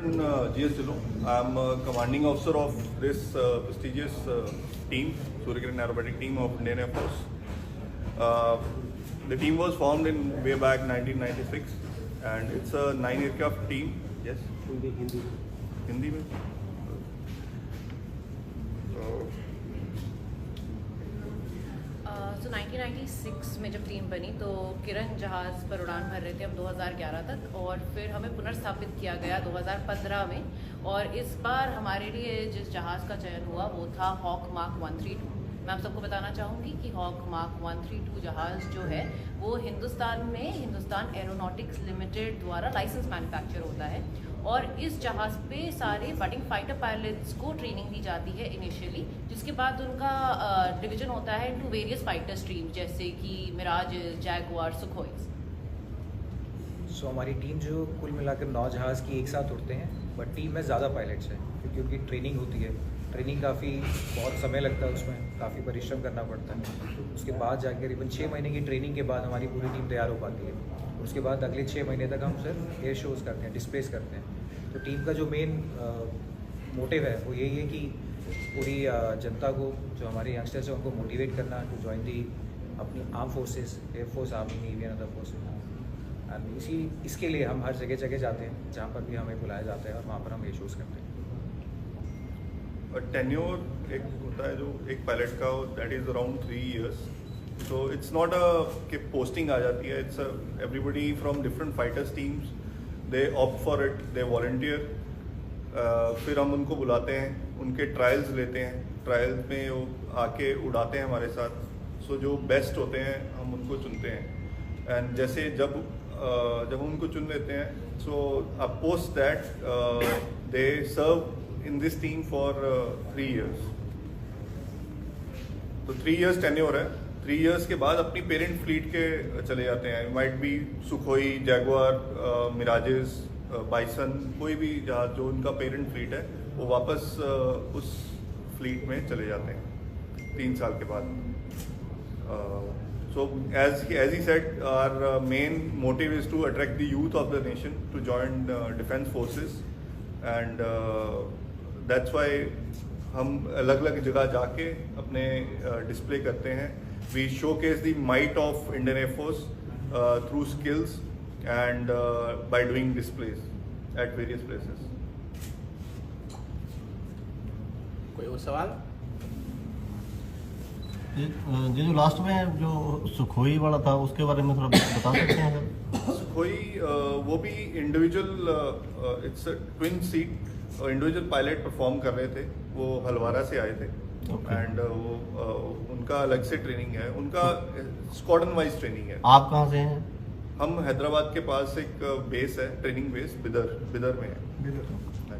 GS Dhillon. I'm a commanding officer of this prestigious team, Surya Kiran Aerobatic Team of Indian Air Force. The team was formed in way back 1996, and it's a 9 aircraft team. Yes. Hindi में. So 1996 में जब team बनी तो किरण जहाज़ पर उड़ान भर रहे थे हम 2011 तक, और फिर हमें पुनर्स्थापित किया गया 2015 में। और इस बार हमारे लिए जिस जहाज़ का चयन हुआ वो था हॉक मार्क 132। मैं आप सबको बताना चाहूँगी कि हॉक मार्क 132 जहाज़ जो है वो हिंदुस्तान में हिंदुस्तान एरोनॉटिक्स लिमिटेड द्वारा लाइसेंस मैन्युफैक्चर होता है, और इस जहाज़ पे सारे बडिंग फाइटर पायलट्स को ट्रेनिंग दी जाती है इनिशियली, जिसके बाद उनका डिवीजन होता है इनटू वेरियस फाइटर स्ट्रीम जैसे कि मिराज, जैगुआर, सुखोई। सो हमारी टीम जो कुल मिलाकर 9 जहाज़ की एक साथ उड़ते हैं, बट टीम में ज़्यादा पायलट्स हैं क्योंकि उनकी ट्रेनिंग होती है। ट्रेनिंग काफ़ी बहुत समय लगता है, उसमें काफ़ी परिश्रम करना पड़ता है। उसके बाद जाकर करीबन 6 महीने की ट्रेनिंग के बाद हमारी पूरी टीम तैयार हो पाती है। उसके बाद अगले 6 महीने तक हम सिर्फ एयर शोज़ करते हैं, डिस्प्लेस करते हैं। तो टीम का जो मेन मोटिव है वो यही है कि पूरी जनता को, जो हमारे यंगस्टर्स हैं, उनको मोटिवेट करना टू जॉइन दी अपनी arm forces, air force, army, navy and other forces. And इसके लिए हम हर जगह जगह जाते हैं जहाँ पर भी हमें बुलाया जाता है, और वहाँ पर हम एयर शोज़ करते हैं। टेन्योर एक होता है जो एक पायलट का, that is around 3 years. So it's not a कि पोस्टिंग आ जाती है, it's everybody from different fighters teams, they opt for it, they volunteer. फिर हम उनको बुलाते हैं, उनके ट्रायल्स लेते हैं, ट्रायल्स में वो आके उड़ाते हैं हमारे साथ। सो जो बेस्ट होते हैं हम उनको चुनते हैं, एंड जैसे जब हम उनको चुन लेते हैं, so post that they serve in this team for 3 years. तो 3 years टेन्योर है। 3 years के बाद अपनी पेरेंट फ्लीट के चले जाते हैं। Might be Sukhoi, Jaguar, Mirages, bison, कोई भी जहाज जो उनका पेरेंट फ्लीट है वो वापस उस फ्लीट में चले जाते हैं 3 साल के बाद। So as he said, our main motive is to attract the youth of the nation to join defense forces, and that's why हम अलग अलग जगह जाके अपने डिस्प्ले करते हैं। We showcase the might of Indian Air Force through skills and by doing displays at various places. कोई और सवाल? जो लास्ट में जो सुखोई वाला था उसके बारे में थोड़ा बता सकते हैं सर? सुखोई वो भी individual, it's twin seat, individual pilot perform कर रहे थे। वो हलवारा से आए थे, एंड वो उनका अलग से ट्रेनिंग है, उनका स्क्वाड्रन वाइज ट्रेनिंग है। आप कहाँ से हैं? हम हैदराबाद के पास एक बेस है, ट्रेनिंग बेस बिदर में है।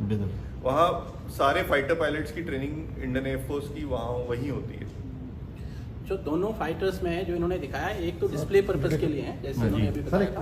बिदर। वहाँ सारे फाइटर पायलट्स की ट्रेनिंग इंडियन एयरफोर्स की वहीं होती है। जो दोनों फाइटर्स में है जो इन्होंने दिखाया, एक तो डिस्प्ले पर्पस के लिए है, जैसे इन्होंने अभी बताया था।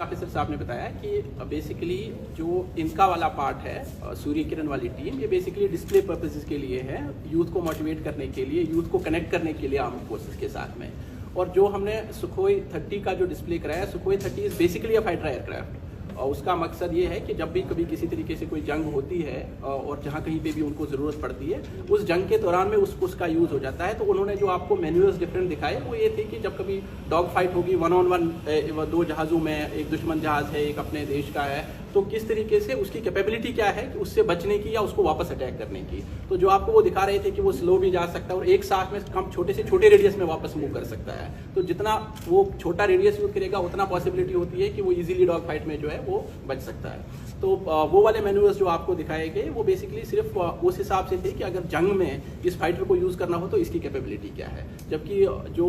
ऑफिसर साहब ने बताया कि बेसिकली जो इनका वाला पार्ट है, सूर्य किरण वाली टीम, ये बेसिकली डिस्प्ले पर्पसेस के लिए है, यूथ को मोटिवेट करने के लिए, यूथ को कनेक्ट करने के लिए आर्म फोर्सेस के साथ में। और जो हमने सुखोई 30 का जो डिस्प्ले कराया, Sukhoi 30 is basically a fighter aircraft, और उसका मकसद ये है कि जब भी कभी किसी तरीके से कोई जंग होती है और जहाँ कहीं पे भी उनको ज़रूरत पड़ती है, उस जंग के दौरान में उसका यूज़ हो जाता है। तो उन्होंने जो आपको मैनुअल्स डिफरेंट दिखाए वो ये थे कि जब कभी डॉग फाइट होगी 1-on-1, 2 जहाज़ों में, एक दुश्मन जहाज़ है, एक अपने देश का है, तो किस तरीके से उसकी कैपेबिलिटी क्या है कि उससे बचने की या उसको वापस अटैक करने की। तो जो आपको वो दिखा रहे थे कि वो स्लो भी जा सकता है और एक साथ में कम छोटे से छोटे रेडियस में वापस मूव कर सकता है। तो जितना वो छोटा रेडियस यूज करेगा उतना पॉसिबिलिटी होती है कि वो इजीली डॉग फाइट में जो है वो बच सकता है। तो वो वाले मैनुअल्स जो आपको दिखाए गए वो बेसिकली सिर्फ उस हिसाब से थे कि अगर जंग में इस फाइटर को यूज़ करना हो तो इसकी कैपेबिलिटी क्या है। जबकि जो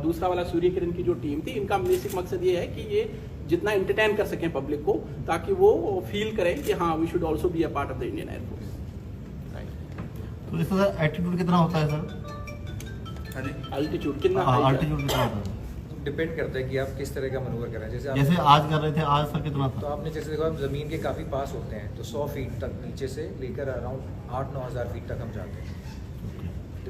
दूसरा वाला सूर्य किरण की जो टीम थी, इनका बेसिक मकसद ये है कि ये जितना एंटरटेन कर सकें पब्लिक को, ताकि वो फील करें कि हाँ we should also be a part of the Indian air force. तो इसका एल्टीट्यूड कितना होता है सर? हाँ जी, अल्टीट्यूड कितना होता है? डिपेंड करता है कि आप किस तरह का मनूवर कर रहे हैं। जैसे आज कर रहे थे, आज सर कितना था? तो आपने जैसे देखो, हम ज़मीन के काफ़ी पास होते हैं, तो 100 फीट तक नीचे से लेकर अराउंड 8-9 हज़ार फीट तक हम जाते हैं।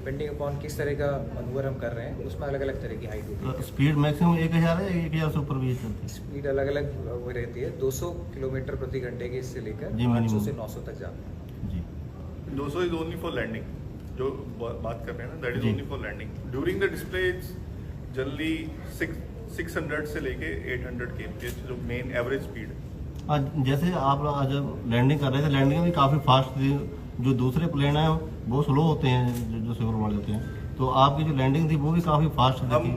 डिपेंडिंग अपॉन किस तरह का मनूवर हम कर रहे हैं उसमें अलग अलग तरह की हाइट होती है। स्पीड मैक्सिमम 1000 है, 1000 से ऊपर भी चलती है? स्पीड अलग अलग वो रहती है, 200 किलोमीटर प्रति घंटे के इससे लेकर जी, 800 से 900 तक जाते हैं। जी 200 इज ओनली फॉर लैंडिंग, जो बात कर रहे हैं ना, दैट इज जी। Only for landing. During the display it's generally 600 से लेके 800 kmph जो मेन एवरेज स्पीड है। आज जैसे आप जब लैंडिंग कर रहे थे, लैंडिंग भी काफ़ी फास्ट थी, जो दूसरे प्लेन हैं वो स्लो होते हैं, जो सिवर वाले होते हैं, तो आपकी जो लैंडिंग थी वो भी काफ़ी फास्ट थी।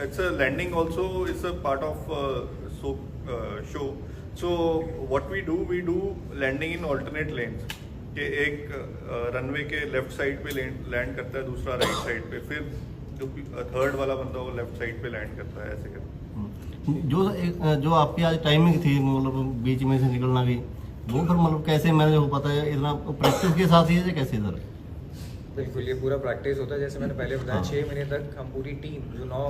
It's a landing also is a part of show. So what we do landing in alternate lanes. कि एक रनवे के लेफ्ट साइड पे लैंड करता है, दूसरा राइट साइड पे, फिर जो थर्ड वाला बंदा वो लेफ्ट साइड पे लैंड करता है, ऐसे करता जो आपकी आज टाइमिंग थी, मतलब बीच में से निकलना भी, वो फिर मतलब कैसे मैनेज हो पाता है? इतना प्रैक्टिस के साथ ही है या कैसे सर? बिल्कुल, ये पूरा प्रैक्टिस होता है। जैसे मैंने पहले बताया, 6 महीने तक हम पूरी टीम जो 9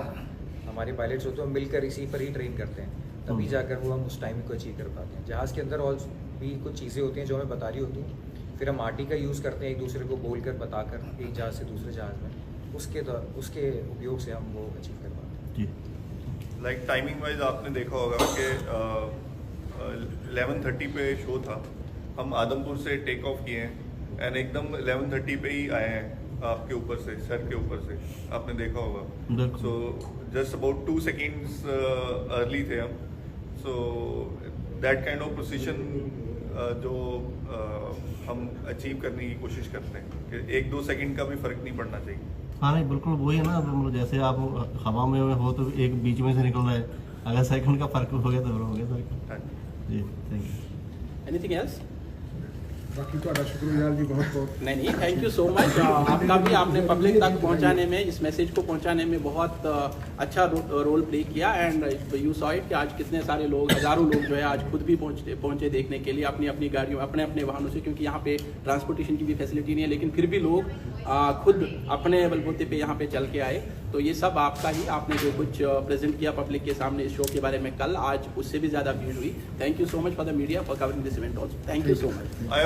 हमारे पायलट्स होते हैं मिलकर इसी पर ही ट्रेन करते हैं, तभी जाकर वो हम उस टाइम को अचीव कर पाते हैं। जहाज़ के अंदर और भी कुछ चीज़ें होती हैं जो हमें बता रही होती हैं, फिर हम आरटी का यूज़ करते हैं एक दूसरे को बोलकर बताकर, एक जहाज़ से दूसरे जहाज़ में, उसके उपयोग से हम वो अचीव कर पाते हैं। जी लाइक टाइमिंग वाइज आपने देखा होगा कि 11:30 पे शो था, हम आदमपुर से टेक ऑफ किए हैं एंड एकदम 11:30 पे ही आए हैं आपके ऊपर से, सर के ऊपर से, आपने देखा होगा। So just about 2 seconds early थे हम। सो दैट काइंड ऑफ प्रोसिशन जो हम अचीव करने की कोशिश करते हैं कि 1-2 सेकंड का भी फर्क नहीं पड़ना चाहिए। हाँ नहीं, बिल्कुल वही है ना, मतलब जैसे आप हवा में हो तो एक बीच में से निकल रहा है, अगर सेकंड का फर्क हो गया तो फिर हो गया सर। हाँ जी थैंक यू। Anything else? बाकी तो शुक्रगुजार जी बहुत बहुत। नहीं, थैंक यू सो मच। आपका भी आपने पब्लिक तक पहुंचाने में, इस मैसेज को पहुंचाने में बहुत अच्छा रोल प्ले किया। एंड यू सॉ इट कि आज कितने सारे लोग, हजारों लोग जो है आज खुद भी पहुंचे देखने के लिए अपनी अपनी गाड़ियों, अपने अपने वाहनों से, क्योंकि यहाँ पे ट्रांसपोर्टेशन की भी फैसिलिटी नहीं है, लेकिन फिर भी लोग खुद अपने बलबूते पे यहाँ पे चल के आए। तो ये सब आपका ही, आपने जो कुछ प्रेजेंट किया पब्लिक के सामने इस शो के बारे में कल, आज उससे भी ज़्यादा भीड़ हुई। Thank you so much for the media for covering this event also. Thank you so much.